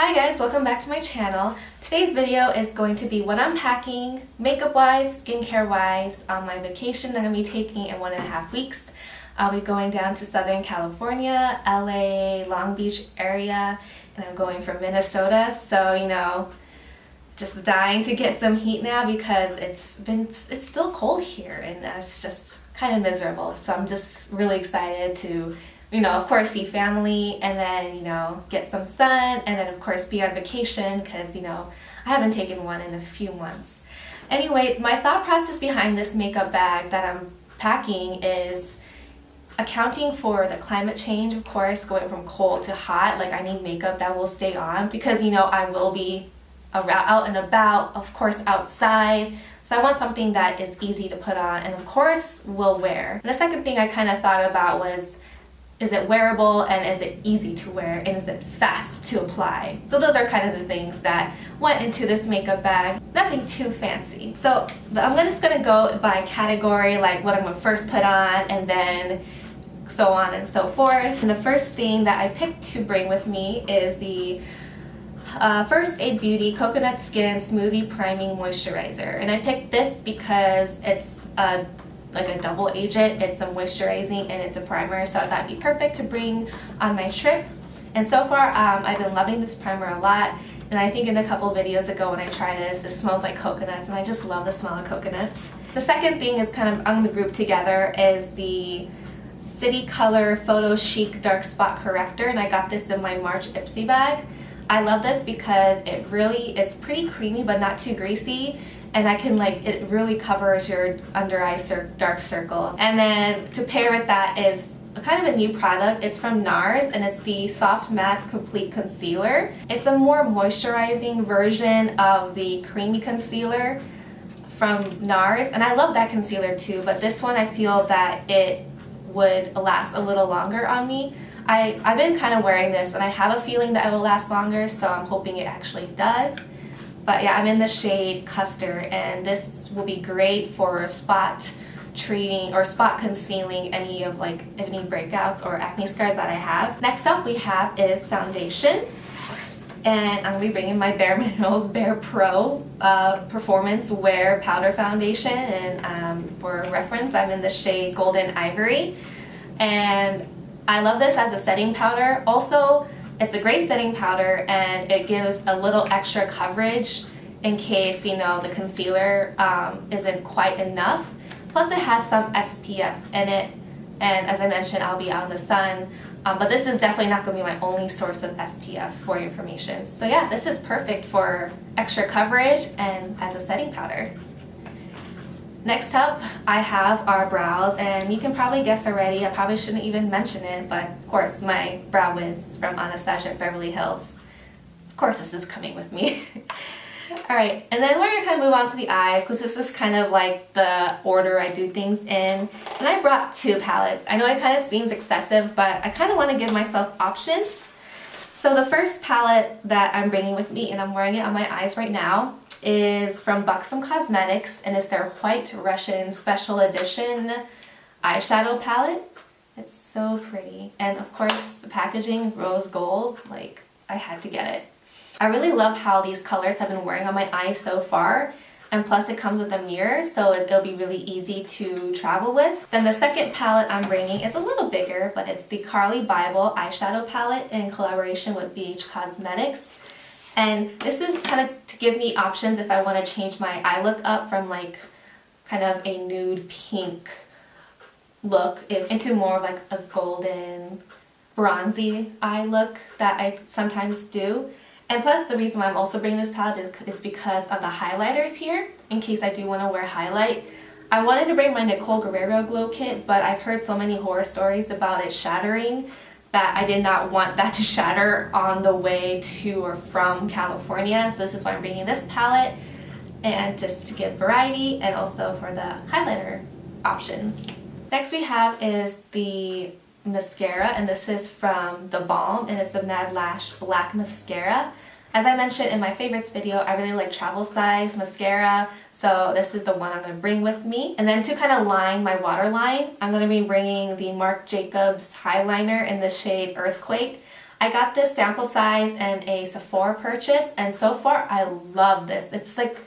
Hi guys, welcome back to my channel. Today's video is going to be what I'm packing, makeup-wise, skincare-wise, on my vacation that I'm going to be taking in 1.5 weeks. I'll be going down to Southern California, LA, Long Beach area, and I'm going from Minnesota, so you know, just dying to get some heat now because it's still cold here and it's just kind of miserable. So I'm just really excited to, you know, of course see family and then, you know, get some sun and then of course be on vacation because, you know, I haven't taken one in a few months. Anyway, my thought process behind this makeup bag that I'm packing is accounting for the climate change, of course, going from cold to hot. Like I need makeup that will stay on because, you know, I will be out and about, of course outside. So I want something that is easy to put on and of course will wear. And the second thing I kind of thought about was, is it wearable and is it easy to wear and is it fast to apply? So those are kind of the things that went into this makeup bag. Nothing too fancy. So I'm just gonna go by category, like what I'm gonna first put on and then so on and so forth. And the first thing that I picked to bring with me is the First Aid Beauty Coconut Skin Smoothie Priming Moisturizer. And I picked this because it's like a double agent. It's a moisturizing and it's a primer, so I thought it'd be perfect to bring on my trip. And so far I've been loving this primer a lot, and I think in a couple videos ago when I tried this, it smells like coconuts and I just love the smell of coconuts. The second thing is kind of I'm going to group together is the City Color Photo Chic Dark Spot Corrector, and I got this in my March Ipsy bag. I love this because it really is pretty creamy but not too greasy. And I can it really covers your under eye dark circle. And then to pair with that is kind of a new product. It's from NARS and it's the Soft Matte Complete Concealer. It's a more moisturizing version of the creamy concealer from NARS. And I love that concealer too, but this one I feel that it would last a little longer on me. I've been kind of wearing this and I have a feeling that it will last longer, so I'm hoping it actually does. But yeah, I'm in the shade Custard, and this will be great for spot treating or spot concealing any of any breakouts or acne scars that I have. Next up we have is foundation, and I'm going to be bringing my bareMinerals BarePro Performance Wear Powder Foundation, and for reference I'm in the shade Golden Ivory, and I love this as a setting powder. Also, it's a great setting powder and it gives a little extra coverage in case, you know, the concealer isn't quite enough. Plus it has some SPF in it, and as I mentioned, I'll be out in the sun, but this is definitely not going to be my only source of SPF for your information. So yeah, this is perfect for extra coverage and as a setting powder. Next up, I have our brows, and you can probably guess already, I probably shouldn't even mention it, but of course my Brow Wiz from Anastasia at Beverly Hills. Of course this is coming with me. Alright, and then we're going to kind of move on to the eyes, because this is kind of like the order I do things in. And I brought 2 palettes. I know it kind of seems excessive, but I kind of want to give myself options. So the first palette that I'm bringing with me, and I'm wearing it on my eyes right now, is from Buxom Cosmetics, and it's their White Russian Special Edition eyeshadow palette. It's so pretty, and of course the packaging, rose gold, like I had to get it. I really love how these colors have been wearing on my eyes so far, and plus it comes with a mirror, so it'll be really easy to travel with. Then the second palette I'm bringing is a little bigger, but it's the Carli Bybel eyeshadow palette in collaboration with BH Cosmetics. And this is kind of to give me options if I want to change my eye look up from like kind of a nude pink look into more of like a golden bronzy eye look that I sometimes do. And plus the reason why I'm also bringing this palette is because of the highlighters here, in case I do want to wear highlight. I wanted to bring my Nicole Guerrero Glow Kit, but I've heard so many horror stories about it shattering that I did not want that to shatter on the way to or from California. So this is why I'm bringing this palette, and just to give variety and also for the highlighter option. Next we have is the mascara, and this is from theBalm, and it's the Mad Lash Black Mascara. As I mentioned in my favorites video, I really like travel size mascara, so this is the one I'm going to bring with me. And then to kind of line my waterline, I'm going to be bringing the Marc Jacobs Highliner in the shade Earthquake. I got this sample size in a Sephora purchase, and so far I love this. It's like,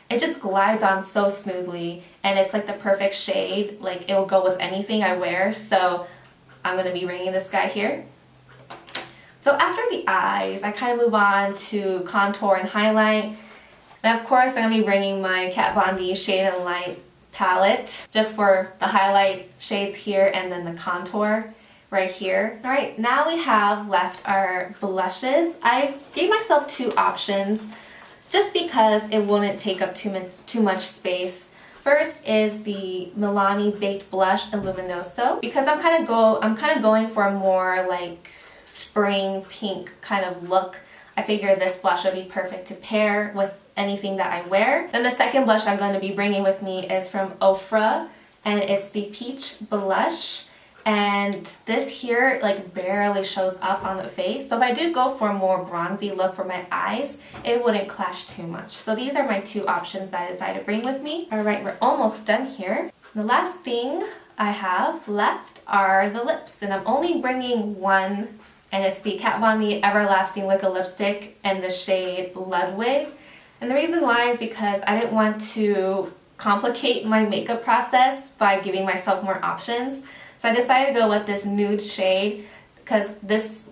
it just glides on so smoothly, and it's like the perfect shade. Like, it will go with anything I wear, so I'm going to be bringing this guy here. So after the eyes, I kind of move on to contour and highlight. And of course, I'm going to be bringing my Kat Von D Shade and Light palette just for the highlight shades here and then the contour right here. Alright, now we have left our blushes. I gave myself two options just because it wouldn't take up too much space. First is the Milani Baked Blush in Luminoso, because I'm kind of going for a more like spring pink kind of look. I figure this blush would be perfect to pair with anything that I wear. Then the second blush I'm going to be bringing with me is from Ofra, and it's the Peach Blush. And this here like barely shows up on the face, so if I do go for a more bronzy look for my eyes, it wouldn't clash too much. So these are my two options that I decided to bring with me. Alright, we're almost done here. The last thing I have left are the lips, and I'm only bringing one, and it's the Kat Von D Everlasting Liquid Lipstick in the shade Ludwig. And the reason why is because I didn't want to complicate my makeup process by giving myself more options. So I decided to go with this nude shade because this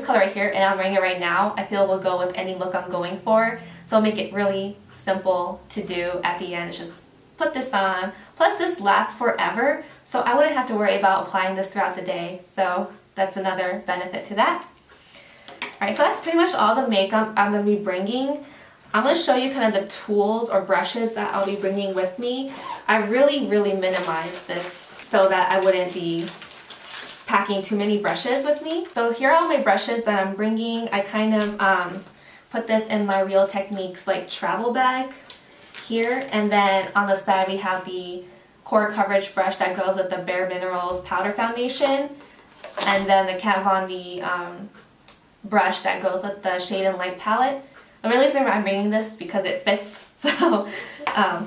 color right here, and I'm wearing it right now, I feel will go with any look I'm going for. So I'll make it really simple to do at the end. It's just put this on. Plus this lasts forever, so I wouldn't have to worry about applying this throughout the day. So that's another benefit to that. Alright, so that's pretty much all the makeup I'm going to be bringing. I'm going to show you kind of the tools or brushes that I'll be bringing with me. I really minimized this so that I wouldn't be packing too many brushes with me. So here are all my brushes that I'm bringing. I kind of put this in my Real Techniques like travel bag here, and then on the side we have the core coverage brush that goes with the bareMinerals powder foundation, and then the Kat Von D brush that goes with the Shade and Light palette. The real reason I'm bringing this is because it fits, so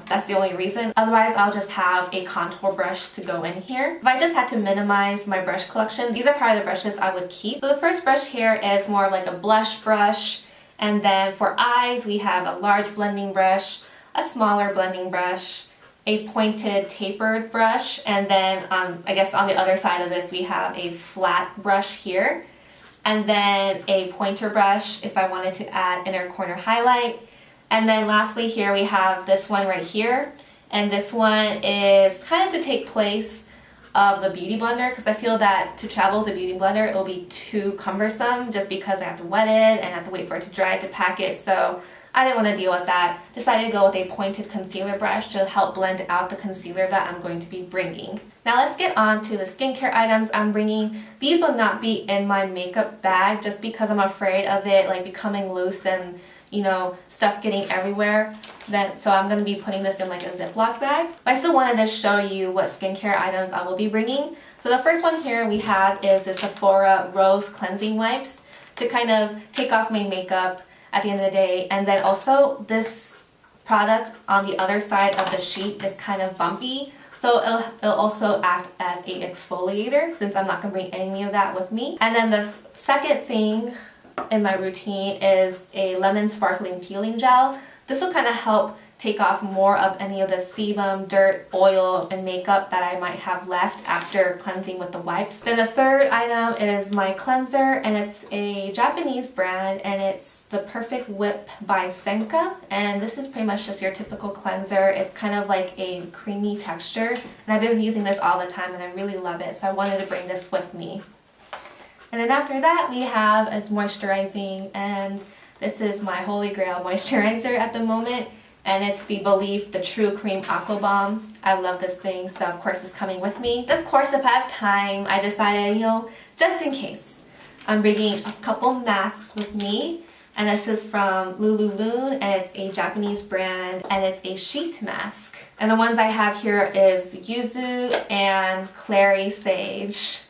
that's the only reason. Otherwise, I'll just have a contour brush to go in here. If I just had to minimize my brush collection, these are probably the brushes I would keep. So the first brush here is more like a blush brush, and then for eyes, we have a large blending brush, a smaller blending brush, a pointed tapered brush, and then I guess on the other side of this, we have a flat brush here. And then a pointer brush if I wanted to add inner corner highlight. And then lastly here we have this one right here. And this one is kind of to take place of the Beauty Blender, because I feel that to travel with the Beauty Blender it will be too cumbersome just because I have to wet it and I have to wait for it to dry to pack it. So I didn't want to deal with that. Decided to go with a pointed concealer brush to help blend out the concealer that I'm going to be bringing. Now let's get on to the skincare items I'm bringing. These will not be in my makeup bag just because I'm afraid of it like becoming loose and, you know, stuff getting everywhere. So I'm going to be putting this in like a Ziploc bag. But I still wanted to show you what skincare items I will be bringing. So the first one here we have is the Sephora Rose Cleansing Wipes to kind of take off my makeup at the end of the day. And then also this product on the other side of the sheet is kind of bumpy, so it'll also act as a exfoliator since I'm not going to bring any of that with me. And then the second thing in my routine is a lemon sparkling peeling gel. This will kind of help take off more of any of the sebum, dirt, oil, and makeup that I might have left after cleansing with the wipes. Then the third item is my cleanser, and it's a Japanese brand, and it's the Perfect Whip by Senka. And this is pretty much just your typical cleanser. It's kind of like a creamy texture, and I've been using this all the time and I really love it, so I wanted to bring this with me. And then after that we have is moisturizing, and this is my holy grail moisturizer at the moment. And it's the Belief the True Cream Aqua Bomb. I love this thing, so of course it's coming with me. Of course, if I have time, I decided, you know, just in case, I'm bringing a couple masks with me. And this is from Lululoon, and it's a Japanese brand, and it's a sheet mask. And the ones I have here is Yuzu and Clary Sage.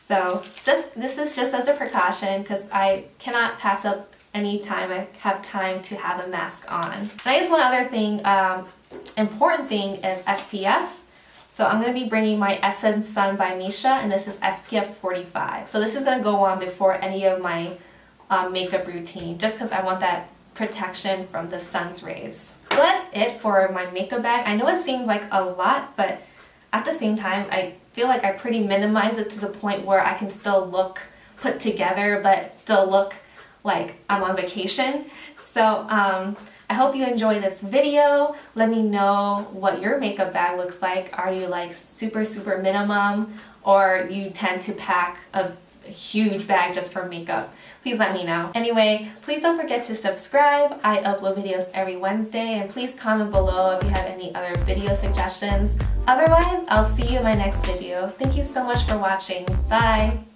So this is just as a precaution because I cannot pass up anytime I have time to have a mask on. And I guess one other thing, important thing is SPF. So I'm going to be bringing my Essence Sun by Misha, and this is SPF 45. So this is going to go on before any of my makeup routine, just because I want that protection from the sun's rays. So that's it for my makeup bag. I know it seems like a lot, but at the same time, I feel like I pretty minimize it to the point where I can still look put together, but still look like I'm on vacation. So I hope you enjoy this video. Let me know what your makeup bag looks like. Are you like super minimum, or you tend to pack a huge bag just for makeup? Please let me know. Anyway, please don't forget to subscribe. I upload videos every Wednesday, and please comment below if you have any other video suggestions. Otherwise, I'll see you in my next video. Thank you so much for watching. Bye!